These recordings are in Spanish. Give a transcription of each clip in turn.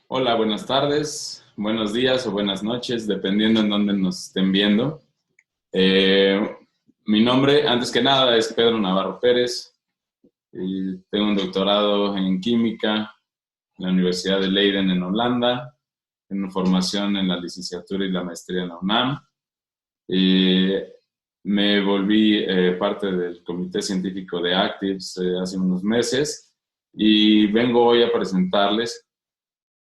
Hola, buenas tardes, buenos días o buenas noches, dependiendo en dónde nos estén viendo. Eh, Mi nombre, antes que nada, es Pedro Navarro Pérez. Y tengo un doctorado en química en la Universidad de Leiden en Holanda. Tengo una formación en la licenciatura y la maestría en la UNAM. Eh, Me volví parte del comité científico de Actives hace unos meses y vengo hoy a presentarles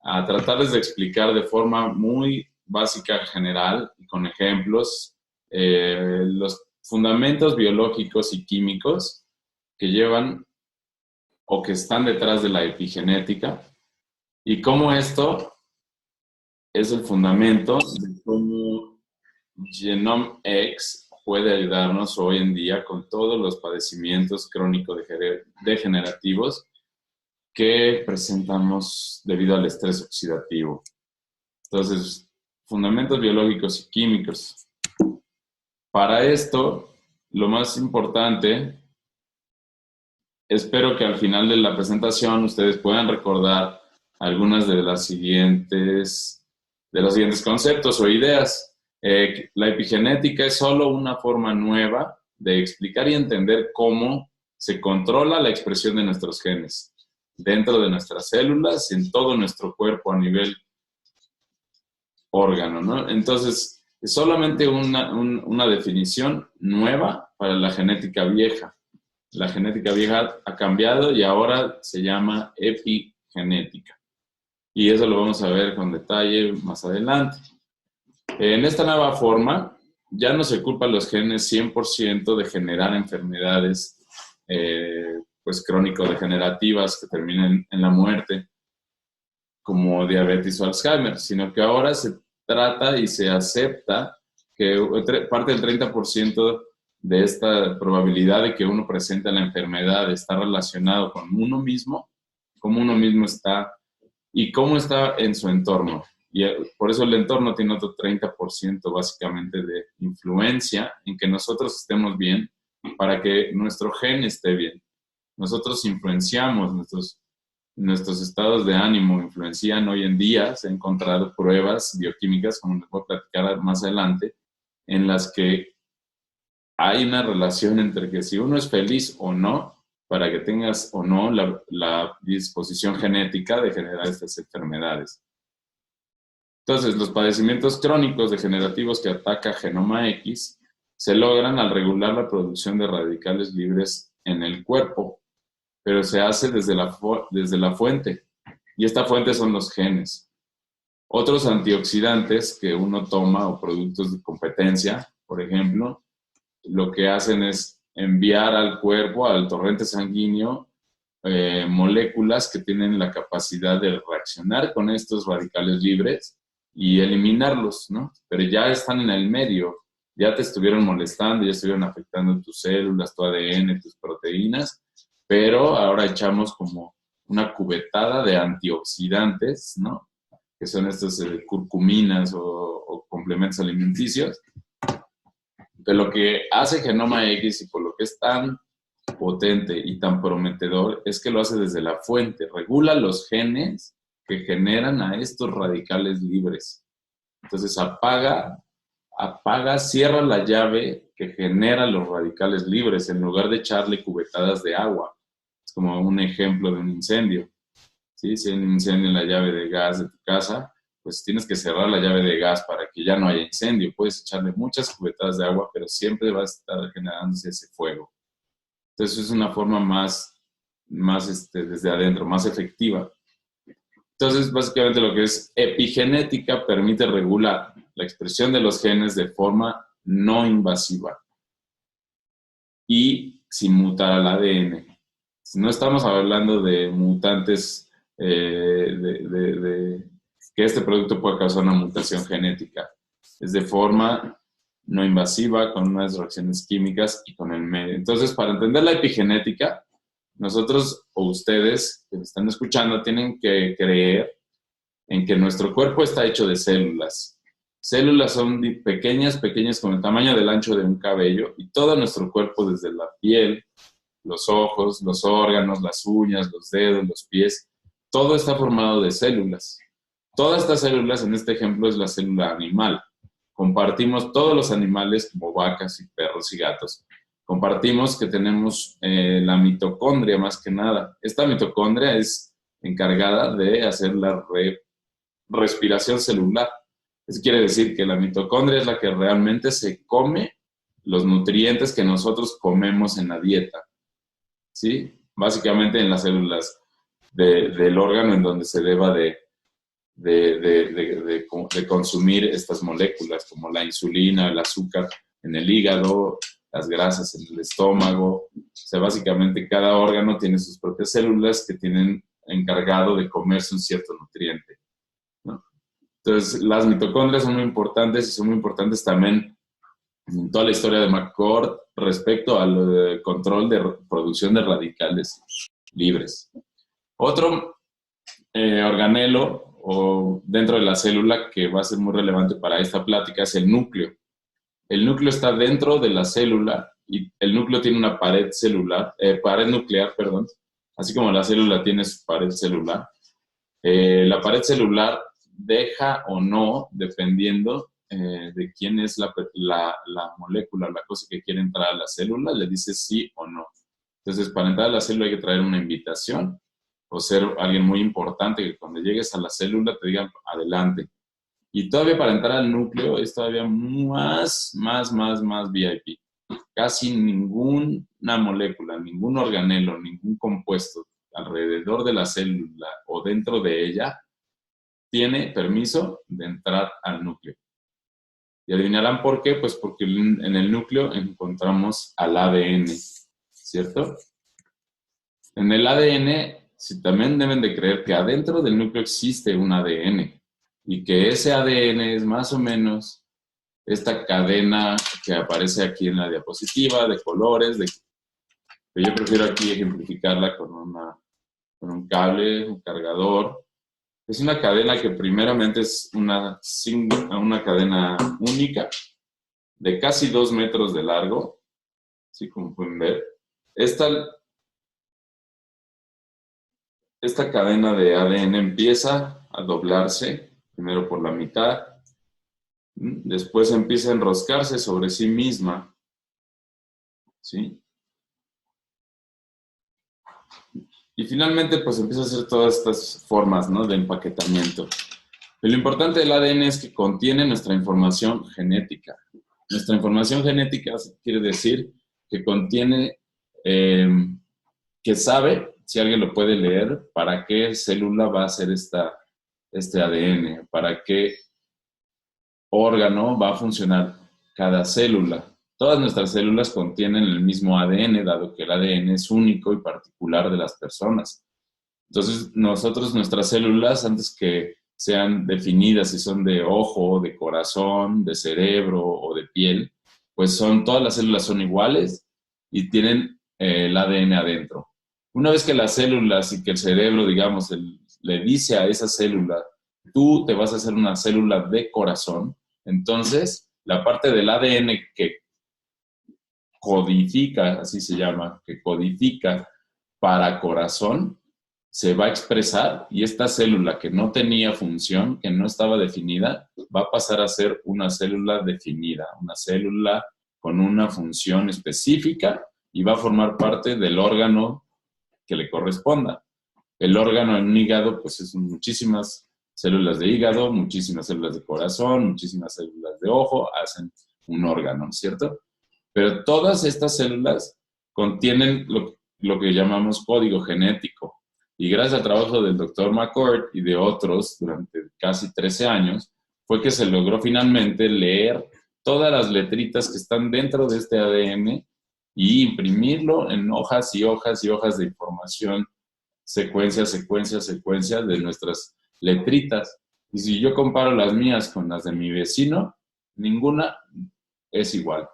a tratarles de explicar de forma muy básica, general y con ejemplos los fundamentos biológicos y químicos que llevan o que están detrás de la epigenética y cómo esto es el fundamento de cómo Genome X puede ayudarnos hoy en día con todos los padecimientos crónico-degenerativos que presentamos debido al estrés oxidativo. Entonces, fundamentos biológicos y químicos. Para esto, lo más importante, espero que al final de la presentación ustedes puedan recordar algunas de los siguientes conceptos o ideas. La epigenética es solo una forma nueva de explicar y entender cómo se controla la expresión de nuestros genes dentro de nuestras células y en todo nuestro cuerpo a nivel órgano, ¿no? Entonces, es solamente una definición nueva para la genética vieja. La genética vieja ha cambiado y ahora se llama epigenética. Y eso lo vamos a ver con detalle más adelante. En esta nueva forma, ya no se culpa a los genes 100% de generar enfermedades pues crónico-degenerativas que terminen en la muerte, como diabetes o Alzheimer, sino que ahora se trata y se acepta que parte del 30% de esta probabilidad de que uno presente la enfermedad está relacionado con uno mismo, cómo uno mismo está y cómo está en su entorno. Y por eso el entorno tiene otro 30% básicamente de influencia en que nosotros estemos bien para que nuestro gen esté bien. Nosotros influenciamos nuestros estados de ánimo, influencian hoy en día. Se han encontrado pruebas bioquímicas, como les voy a platicar más adelante, en las que hay una relación entre que si uno es feliz o no, para que tengas o no la disposición genética de generar estas enfermedades. Entonces, los padecimientos crónicos degenerativos que ataca genoma X se logran al regular la producción de radicales libres en el cuerpo, pero se hace desde la fuente, y esta fuente son los genes. Otros antioxidantes que uno toma o productos de competencia, por ejemplo, lo que hacen es enviar al cuerpo, al torrente sanguíneo, moléculas que tienen la capacidad de reaccionar con estos radicales libres y eliminarlos, ¿no? Pero ya están en el medio, ya te estuvieron molestando, ya estuvieron afectando tus células, tu ADN, tus proteínas, pero ahora echamos como una cubetada de antioxidantes, ¿no? Que son estas curcuminas o complementos alimenticios, de lo que hace Genoma X y por lo que es tan potente y tan prometedor es que lo hace desde la fuente, regula los genes que generan a estos radicales libres. Entonces cierra la llave que genera los radicales libres en lugar de echarle cubetadas de agua. Es como un ejemplo de un incendio. ¿Sí? Si hay un incendio en la llave de gas de tu casa, pues tienes que cerrar la llave de gas para que ya no haya incendio. Puedes echarle muchas cubetadas de agua, pero siempre va a estar generándose ese fuego. Entonces es una forma más desde adentro, más efectiva. Entonces, básicamente lo que es epigenética permite regular la expresión de los genes de forma no invasiva y sin mutar al ADN. No estamos hablando de mutantes, que este producto pueda causar una mutación genética. Es de forma no invasiva, con unas reacciones químicas y con el medio. Entonces, para entender la epigenética, nosotros o ustedes que me están escuchando tienen que creer en que nuestro cuerpo está hecho de células. Células son pequeñas, pequeñas, con el tamaño del ancho de un cabello, y todo nuestro cuerpo, desde la piel, los ojos, los órganos, las uñas, los dedos, los pies, todo está formado de células. Todas estas células, en este ejemplo, es la célula animal. Compartimos todos los animales, como vacas y perros y gatos. Compartimos que tenemos la mitocondria más que nada. Esta mitocondria es encargada de hacer la respiración celular. Eso quiere decir que la mitocondria es la que realmente se come los nutrientes que nosotros comemos en la dieta, ¿sí? Básicamente en las células del órgano en donde se deba de consumir estas moléculas, como la insulina, el azúcar en el hígado, las grasas en el estómago. O sea, básicamente cada órgano tiene sus propias células que tienen encargado de comerse un cierto nutriente, ¿no? Entonces, las mitocondrias son muy importantes y son muy importantes también en toda la historia de McCord respecto al control de producción de radicales libres. Otro organelo o dentro de la célula que va a ser muy relevante para esta plática es el núcleo. El núcleo está dentro de la célula y el núcleo tiene una pared celular, pared nuclear, perdón, así como la célula tiene su pared celular. La pared celular deja o no, dependiendo de quién es la molécula, la cosa que quiere entrar a la célula, le dice sí o no. Entonces, para entrar a la célula hay que traer una invitación o ser alguien muy importante que cuando llegues a la célula te digan adelante. Y todavía para entrar al núcleo es todavía más VIP. Casi ninguna molécula, ningún organelo, ningún compuesto alrededor de la célula o dentro de ella tiene permiso de entrar al núcleo. Y adivinarán por qué, pues porque en el núcleo encontramos al ADN, ¿cierto? En el ADN, sí, también deben de creer que adentro del núcleo existe un ADN y que ese ADN es más o menos esta cadena que aparece aquí en la diapositiva de colores, pero yo prefiero aquí ejemplificarla con un cable, un cargador. Es una cadena que primeramente es una cadena única de casi 2 metros de largo, así como pueden ver. Esta cadena de ADN empieza a doblarse, primero por la mitad, después empieza a enroscarse sobre sí misma, ¿sí? Y finalmente, pues empieza a hacer todas estas formas, ¿no?, de empaquetamiento. Pero lo importante del ADN es que contiene nuestra información genética. Nuestra información genética quiere decir que contiene, que sabe, si alguien lo puede leer, para qué célula va a ser este ADN, para qué órgano va a funcionar cada célula. Todas nuestras células contienen el mismo ADN, dado que el ADN es único y particular de las personas. Entonces, nuestras células, antes que sean definidas si son de ojo, de corazón, de cerebro o de piel, pues todas las células son iguales y tienen el ADN adentro. Una vez que las células y que el cerebro, digamos, le dice a esa célula, tú te vas a hacer una célula de corazón, entonces la parte del ADN que codifica, así se llama, que codifica para corazón, se va a expresar y esta célula que no tenía función, que no estaba definida, va a pasar a ser una célula definida, una célula con una función específica y va a formar parte del órgano que le corresponda. El órgano en un hígado, pues es muchísimas células de hígado, muchísimas células de corazón, muchísimas células de ojo, hacen un órgano, ¿cierto? Pero todas estas células contienen lo que llamamos código genético. Y gracias al trabajo del doctor McCord y de otros durante casi 13 años, fue que se logró finalmente leer todas las letritas que están dentro de este ADN y imprimirlo en hojas y hojas y hojas de información, secuencia de nuestras letritas. Y si yo comparo las mías con las de mi vecino, ninguna es igual.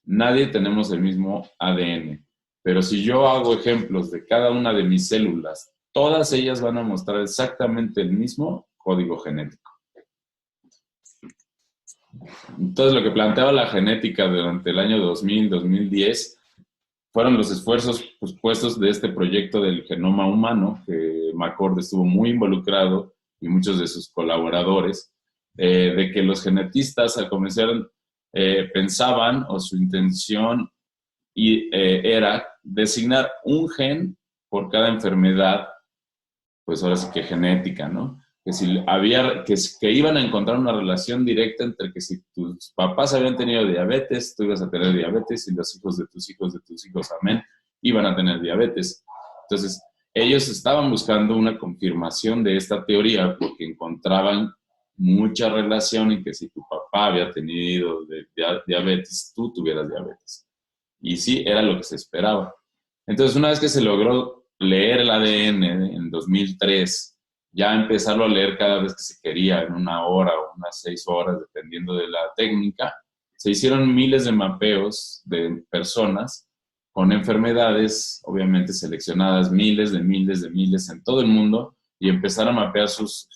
Nadie tenemos el mismo ADN. Pero si yo hago ejemplos de cada una de mis células, todas ellas van a mostrar exactamente el mismo código genético. Entonces, lo que planteaba la genética durante el año 2000-2010 fueron los esfuerzos puestos de este proyecto del genoma humano, que McCord estuvo muy involucrado y muchos de sus colaboradores, de que los genetistas al comenzar pensaban, o su intención era designar un gen por cada enfermedad, pues ahora sí que genética, ¿no? Que si había, que iban a encontrar una relación directa entre que si tus papás habían tenido diabetes, tú ibas a tener diabetes, y los hijos de tus hijos de tus hijos, amén, iban a tener diabetes. Entonces, ellos estaban buscando una confirmación de esta teoría porque encontraban mucha relación en que si tu papá había tenido diabetes, tú tuvieras diabetes. Y sí, era lo que se esperaba. Entonces, una vez que se logró leer el ADN en 2003, ya empezarlo a leer cada vez que se quería, en 1 hora o unas 6 horas, dependiendo de la técnica, se hicieron miles de mapeos de personas con enfermedades, obviamente seleccionadas, miles en todo el mundo, y empezar a mapear sus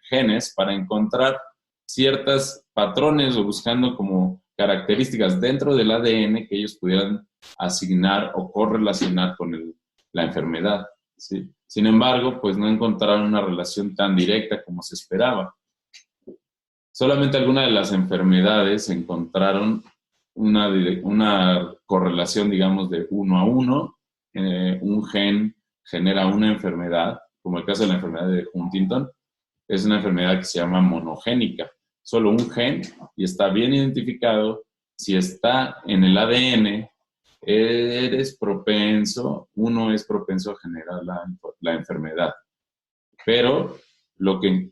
genes para encontrar ciertos patrones o buscando como características dentro del ADN que ellos pudieran asignar o correlacionar con la enfermedad, ¿sí? Sin embargo, pues no encontraron una relación tan directa como se esperaba. Solamente algunas de las enfermedades encontraron una correlación, digamos, de 1 a 1. Un gen genera una enfermedad, como el caso de la enfermedad de Huntington. Es una enfermedad que se llama monogénica. Solo un gen, y está bien identificado. Si está en el ADN, uno es propenso a generar la enfermedad. Pero lo que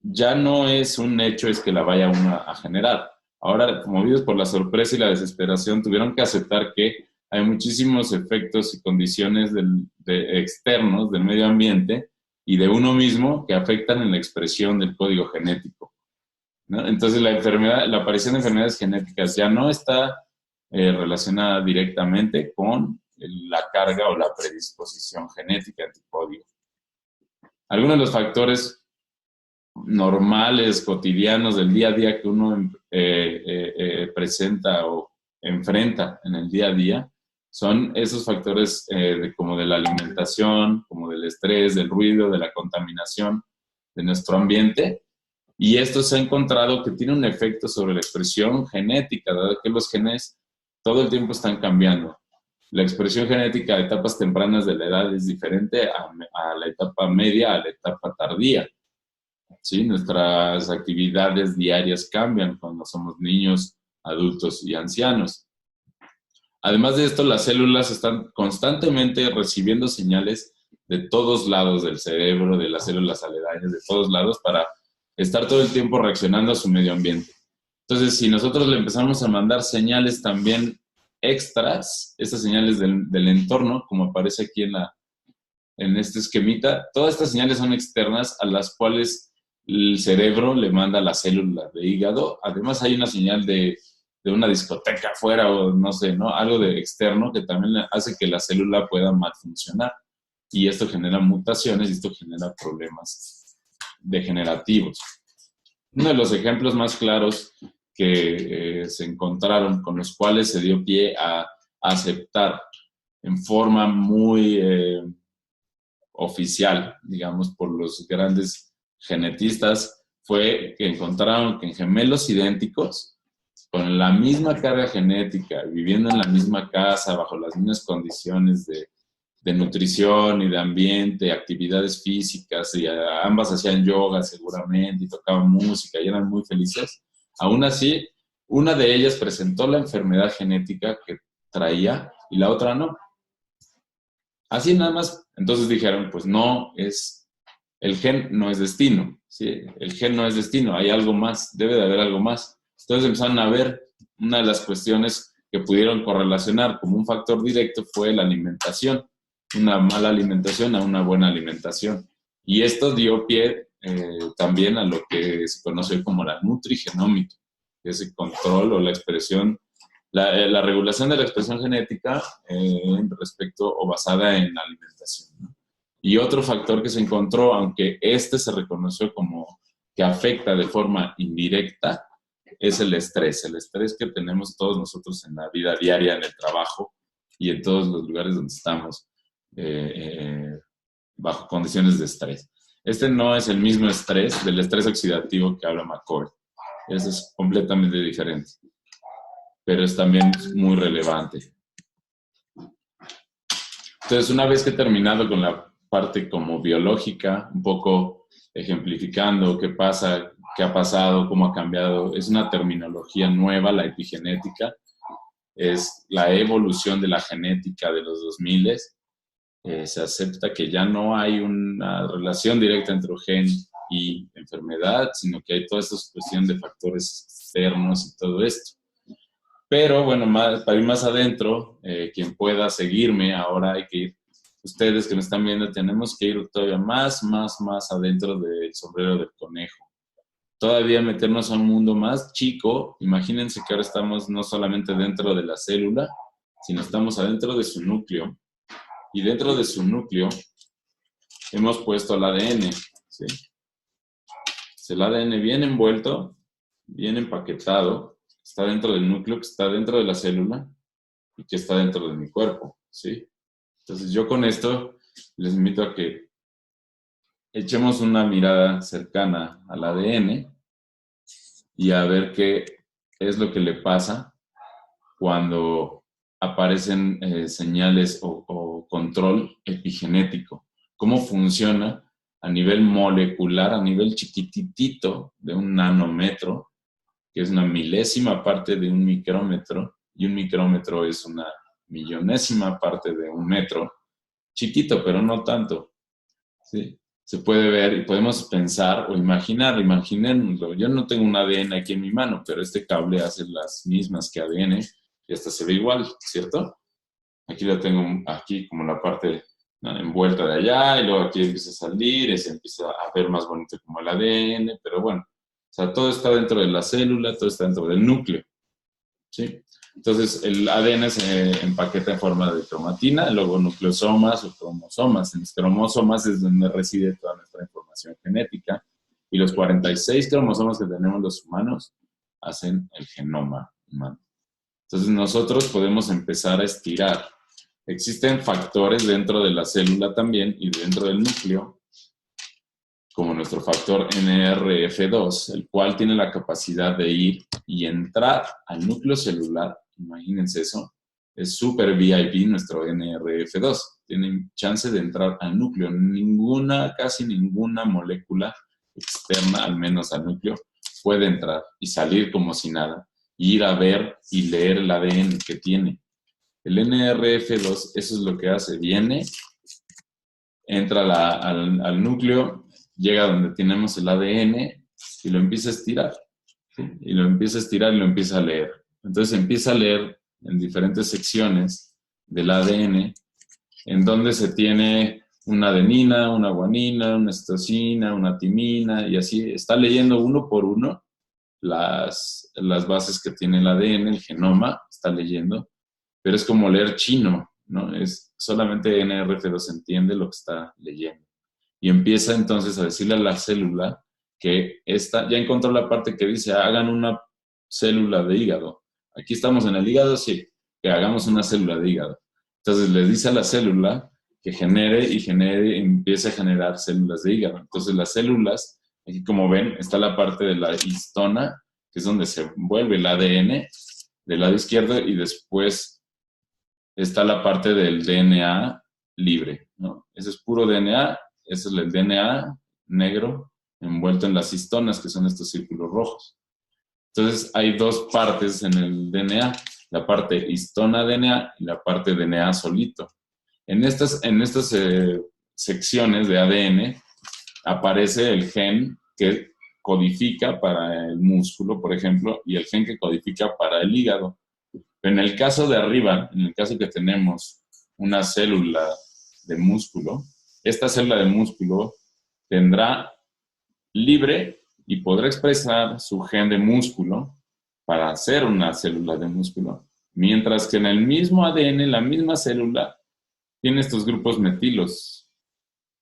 ya no es un hecho es que la vaya uno a generar. Ahora, movidos por la sorpresa y la desesperación, tuvieron que aceptar que hay muchísimos efectos y condiciones externos del medio ambiente y de uno mismo que afectan en la expresión del código genético, ¿no? Entonces, la aparición de enfermedades genéticas ya no está relacionada directamente con la carga o la predisposición genética de tu código. Algunos de los factores normales, cotidianos del día a día que uno presenta o enfrenta en el día a día, son esos factores como de la alimentación, como del estrés, del ruido, de la contaminación de nuestro ambiente. Y esto se ha encontrado que tiene un efecto sobre la expresión genética, dado que los genes todo el tiempo están cambiando. La expresión genética a etapas tempranas de la edad es diferente a la etapa media, a la etapa tardía. ¿Sí? Nuestras actividades diarias cambian cuando somos niños, adultos y ancianos. Además de esto, las células están constantemente recibiendo señales de todos lados del cerebro, de las células aledañas, de todos lados, para estar todo el tiempo reaccionando a su medio ambiente. Entonces, si nosotros le empezamos a mandar señales también extras, estas señales del entorno, como aparece aquí en este esquemita, todas estas señales son externas a las cuales el cerebro le manda a la célula de hígado. Además, hay una señal de una discoteca afuera o no sé, ¿no? Algo de externo que también hace que la célula pueda mal funcionar. Y esto genera mutaciones y esto genera problemas degenerativos. Uno de los ejemplos más claros que se encontraron, con los cuales se dio pie a aceptar en forma muy oficial, digamos, por los grandes genetistas, fue que encontraron que en gemelos idénticos, con la misma carga genética, viviendo en la misma casa, bajo las mismas condiciones de nutrición y de ambiente, actividades físicas, y ambas hacían yoga seguramente y tocaban música y eran muy felices, aún así, una de ellas presentó la enfermedad genética que traía y la otra no. Así nada más. Entonces dijeron, pues el gen no es destino, ¿sí? El gen no es destino, hay algo más, debe de haber algo más. Entonces empezaron a ver, una de las cuestiones que pudieron correlacionar como un factor directo fue la alimentación, una mala alimentación a una buena alimentación. Y esto dio pie también a lo que se conoce como la nutrigenómica, que es el control o la expresión, la regulación de la expresión genética respecto o basada en la alimentación, ¿no? Y otro factor que se encontró, aunque se reconoció como que afecta de forma indirecta, es el estrés que tenemos todos nosotros en la vida diaria, en el trabajo y en todos los lugares donde estamos bajo condiciones de estrés. Este no es el mismo estrés del estrés oxidativo que habla McCoy. Ese es completamente diferente, pero es también muy relevante. Entonces, una vez que he terminado con la parte como biológica, un poco ejemplificando qué pasa, qué ha pasado, cómo ha cambiado, es una terminología nueva, la epigenética, es la evolución de la genética de los 2000. Se acepta que ya no hay una relación directa entre gen y enfermedad, sino que hay toda esta cuestión de factores externos y todo esto. Pero bueno, para ir más adentro, quien pueda seguirme, ahora hay que ir, ustedes que me están viendo, tenemos que ir todavía más adentro del sombrero del conejo. Todavía meternos a un mundo más chico. Imagínense que ahora estamos no solamente dentro de la célula, sino estamos adentro de su núcleo. Y dentro de su núcleo hemos puesto el ADN, ¿sí? El ADN bien envuelto, bien empaquetado, está dentro del núcleo, que está dentro de la célula y que está dentro de mi cuerpo, ¿sí? Entonces yo con esto les invito a que echemos una mirada cercana al ADN y a ver qué es lo que le pasa cuando aparecen señales o control epigenético. ¿Cómo funciona a nivel molecular, a nivel chiquititito de un nanómetro, que es una milésima parte de un micrómetro, y un micrómetro es una millonésima parte de un metro, chiquito, pero no tanto, ¿sí? Se puede ver y podemos pensar o imaginar, imaginémoslo. Yo no tengo un ADN aquí en mi mano, pero este cable hace las mismas que ADN y hasta se ve igual, ¿cierto? Aquí lo tengo, aquí como la parte, ¿no?, envuelta de allá, y luego aquí empieza a salir y se empieza a ver más bonito como el ADN, pero bueno, o sea, todo está dentro de la célula, todo está dentro del núcleo, ¿sí? Entonces, el ADN se empaqueta en forma de cromatina, luego nucleosomas o cromosomas. En los cromosomas es donde reside toda nuestra información genética, y los 46 cromosomas que tenemos los humanos hacen el genoma humano. Entonces, nosotros podemos empezar a estirar. Existen factores dentro de la célula también y dentro del núcleo, como nuestro factor NRF2, el cual tiene la capacidad de ir y entrar al núcleo celular. Imagínense eso. Es súper VIP nuestro NRF2. Tiene chance de entrar al núcleo. Casi ninguna molécula externa, al menos al núcleo, puede entrar y salir como si nada. Ir a ver y leer el ADN que tiene. El NRF2, eso es lo que hace. Viene, entra al núcleo, llega donde tenemos el ADN y lo empieza a estirar, ¿sí? Y lo empieza a estirar y lo empieza a leer. Entonces empieza a leer en diferentes secciones del ADN, en donde se tiene una adenina, una guanina, una citosina, una timina, y así está leyendo uno por uno las bases que tiene el ADN, el genoma, está leyendo, pero es como leer chino, ¿no? Es solamente NRF2 entiende lo que está leyendo. Y empieza entonces a decirle a la célula que ya encontró la parte que dice, hagan una célula de hígado. Aquí estamos en el hígado, sí, que hagamos una célula de hígado. Entonces le dice a la célula que genere y empiece a generar células de hígado. Entonces las células, aquí como ven, está la parte de la histona, que es donde se envuelve el ADN del lado izquierdo, y después está la parte del DNA libre, ¿no? Ese es puro DNA, ese es el DNA negro envuelto en las histonas, que son estos círculos rojos. Entonces hay dos partes en el DNA, la parte histona-DNA y la parte DNA solito. En estas secciones de ADN aparece el gen que codifica para el músculo, por ejemplo, y el gen que codifica para el hígado. Pero en el caso de arriba, en el caso que tenemos una célula de músculo, esta célula de músculo tendrá libre y podrá expresar su gen de músculo para hacer una célula de músculo. Mientras que en el mismo ADN, la misma célula tiene estos grupos metilos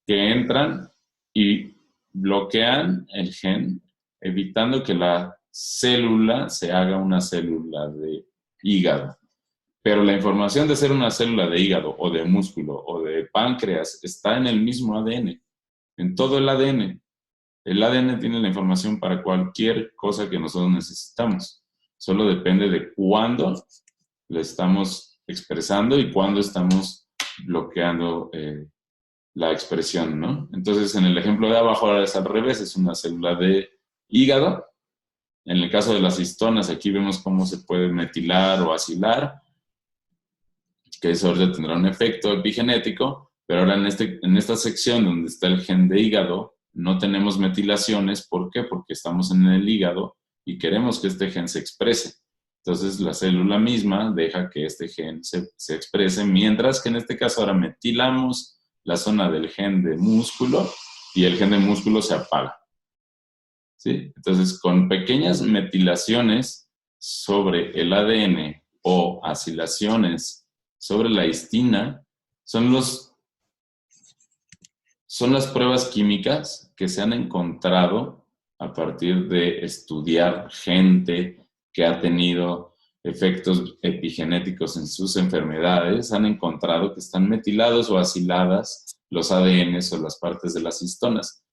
que entran y bloquean el gen, evitando que la célula se haga una célula de hígado. Pero la información de ser una célula de hígado o de músculo o de páncreas está en el mismo ADN. en todo el ADN. El ADN tiene la información para cualquier cosa que nosotros necesitamos. Solo depende de cuándo lo estamos expresando y cuándo estamos bloqueando la expresión, ¿no? Entonces, en el ejemplo de abajo ahora es al revés, es una célula de hígado. En el caso de las histonas, aquí vemos cómo se puede metilar o acilar, que eso ahorita tendrá un efecto epigenético, pero ahora en esta sección donde está el gen de hígado, no tenemos metilaciones. ¿Por qué? Porque estamos en el hígado y queremos que este gen se exprese. Entonces, la célula misma deja que este gen se exprese, mientras que en este caso ahora metilamos la zona del gen de músculo y el gen de músculo se apaga. ¿Sí? Entonces, con pequeñas metilaciones sobre el ADN o acilaciones sobre la histina, son las pruebas químicas que se han encontrado a partir de estudiar gente que ha tenido efectos epigenéticos en sus enfermedades. Han encontrado que están metilados o aciladas los ADNs o las partes de las histonas.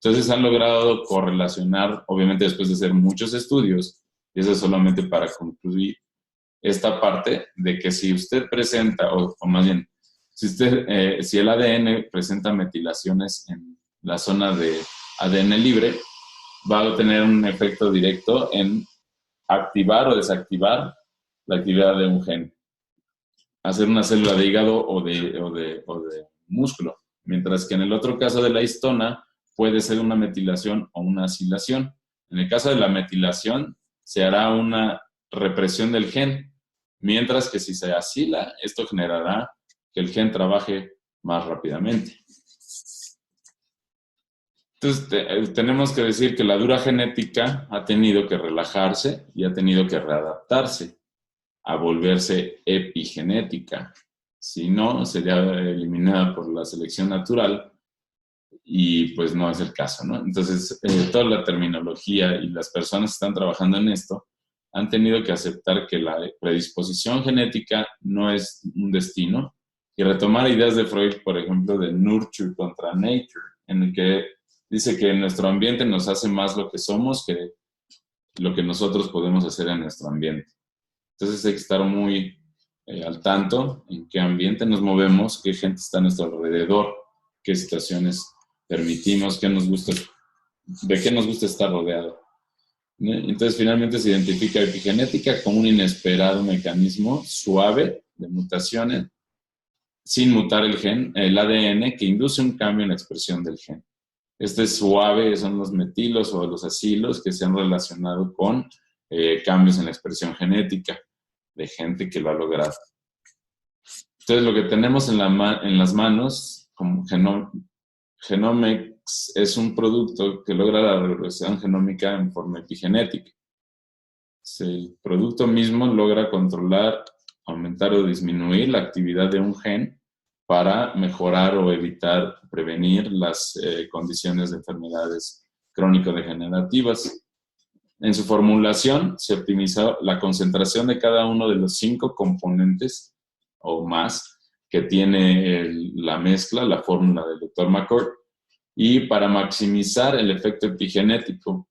Entonces han logrado correlacionar, obviamente después de hacer muchos estudios, y eso es solamente para concluir esta parte de que si usted presenta, o más bien, si el ADN presenta metilaciones en la zona de ADN libre, va a tener un efecto directo en activar o desactivar la actividad de un gen, hacer una célula de hígado o de músculo, mientras que en el otro caso de la histona puede ser una metilación o una acilación. En el caso de la metilación se hará una represión del gen, mientras que si se acila, esto generará que el gen trabaje más rápidamente. Entonces, tenemos que decir que la dura genética ha tenido que relajarse y ha tenido que readaptarse a volverse epigenética. Si no, sería eliminada por la selección natural y pues no es el caso, ¿no? Entonces, toda la terminología y las personas que están trabajando en esto han tenido que aceptar que la predisposición genética no es un destino y retomar ideas de Freud, por ejemplo, de nurture contra nature, en el que dice que nuestro ambiente nos hace más lo que somos que lo que nosotros podemos hacer en nuestro ambiente. Entonces hay que estar muy al tanto en qué ambiente nos movemos, qué gente está a nuestro alrededor, qué situaciones permitimos, de qué nos gusta estar rodeado. Entonces finalmente se identifica epigenética como un inesperado mecanismo suave de mutaciones sin mutar el ADN, que induce un cambio en la expresión del gen. Este suave son los metilos o los acilos que se han relacionado con cambios en la expresión genética de gente que lo ha logrado. Entonces, lo que tenemos en las manos, como Genomics, es un producto que logra la regresión genómica en forma epigenética. El producto mismo logra controlar, aumentar o disminuir la actividad de un gen para mejorar o evitar, prevenir las condiciones de enfermedades crónico-degenerativas. En su formulación se optimiza la concentración de cada uno de los 5 componentes o más que tiene la mezcla, la fórmula del Dr. McCord, y para maximizar el efecto epigenético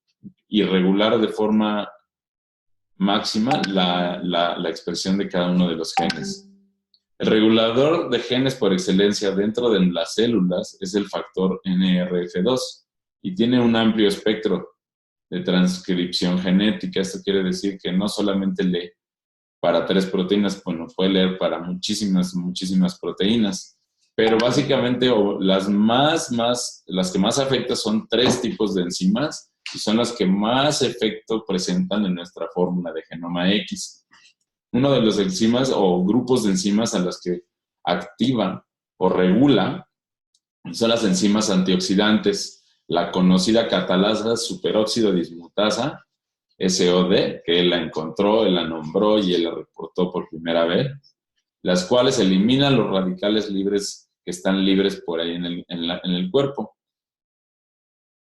y regular de forma máxima la expresión de cada uno de los genes. El regulador de genes por excelencia dentro de las células es el factor NRF2 y tiene un amplio espectro de transcripción genética. Esto quiere decir que no solamente lee para 3 proteínas, bueno, puede leer para muchísimas proteínas, pero básicamente las que más afectan son 3 tipos de enzimas y son las que más efecto presentan en nuestra fórmula de genoma X. Uno de los enzimas o grupos de enzimas a las que activan o regula son las enzimas antioxidantes, la conocida catalasa superóxido dismutasa, SOD, que él la encontró, él la nombró y él la reportó por primera vez, las cuales eliminan los radicales libres que están libres por ahí en el cuerpo.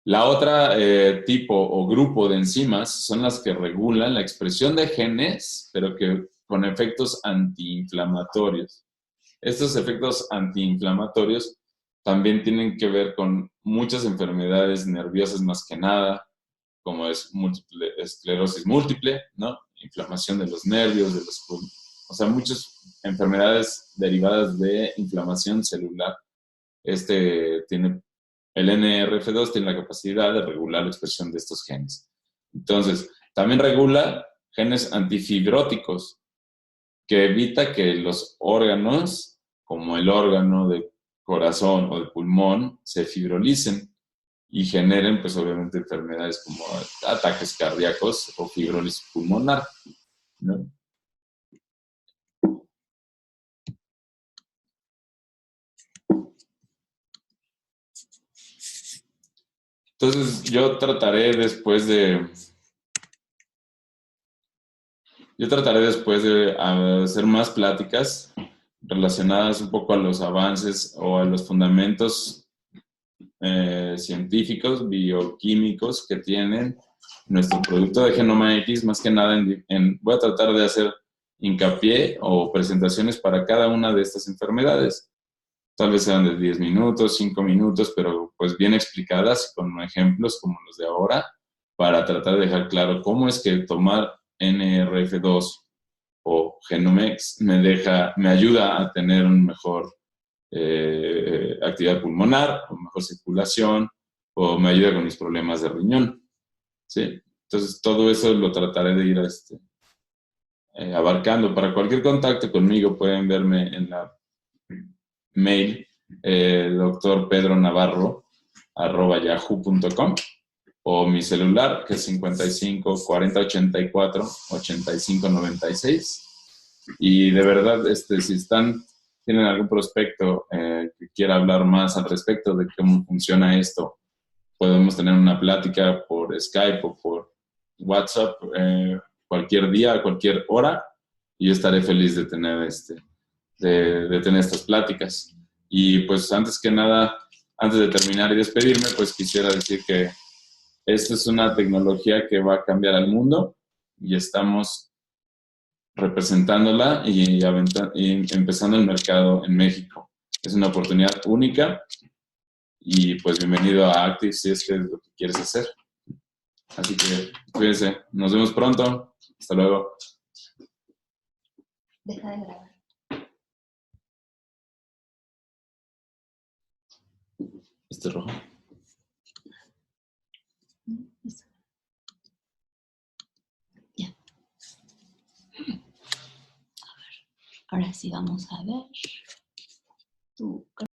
La otra tipo o grupo de enzimas son las que regulan la expresión de genes, pero que con efectos antiinflamatorios. Estos efectos antiinflamatorios También tienen que ver con muchas enfermedades nerviosas más que nada, como es esclerosis múltiple, ¿no? Inflamación de los nervios, o sea, muchas enfermedades derivadas de inflamación celular. El NRF2 tiene la capacidad de regular la expresión de estos genes. Entonces, también regula genes antifibróticos, que evita que los órganos, como el órgano de corazón o de pulmón, se fibrolicen y generen, pues obviamente, enfermedades como ataques cardíacos o fibrosis pulmonar, ¿no? Entonces, yo trataré después de hacer más pláticas relacionadas un poco a los avances o a los fundamentos científicos, bioquímicos que tienen nuestro producto de Genoma X, más que nada voy a tratar de hacer hincapié o presentaciones para cada una de estas enfermedades. Tal vez sean de 10 minutos, 5 minutos, pero pues bien explicadas con ejemplos como los de ahora, para tratar de dejar claro cómo es que tomar NRF2 o Genomex me ayuda a tener un mejor actividad pulmonar, o mejor circulación, o me ayuda con mis problemas de riñón, ¿sí? Entonces, todo eso lo trataré de ir abarcando. Para cualquier contacto conmigo pueden verme en la mail drpedronavarro@yahoo.com o mi celular, que es 55 40 84 85 96. Y de verdad, si tienen algún prospecto que quiera hablar más al respecto de cómo funciona esto, podemos tener una plática por Skype o por WhatsApp cualquier día, a cualquier hora, y yo estaré feliz de tener, de tener estas pláticas. Y pues antes que nada, antes de terminar y despedirme, pues quisiera decir que esta es una tecnología que va a cambiar al mundo y estamos representándola y empezando el mercado en México. Es una oportunidad única y pues bienvenido a Active si es que es lo que quieres hacer. Así que cuídense. Nos vemos pronto. Hasta luego. Deja de grabar. Rojo. Ya. Ahora sí vamos a ver.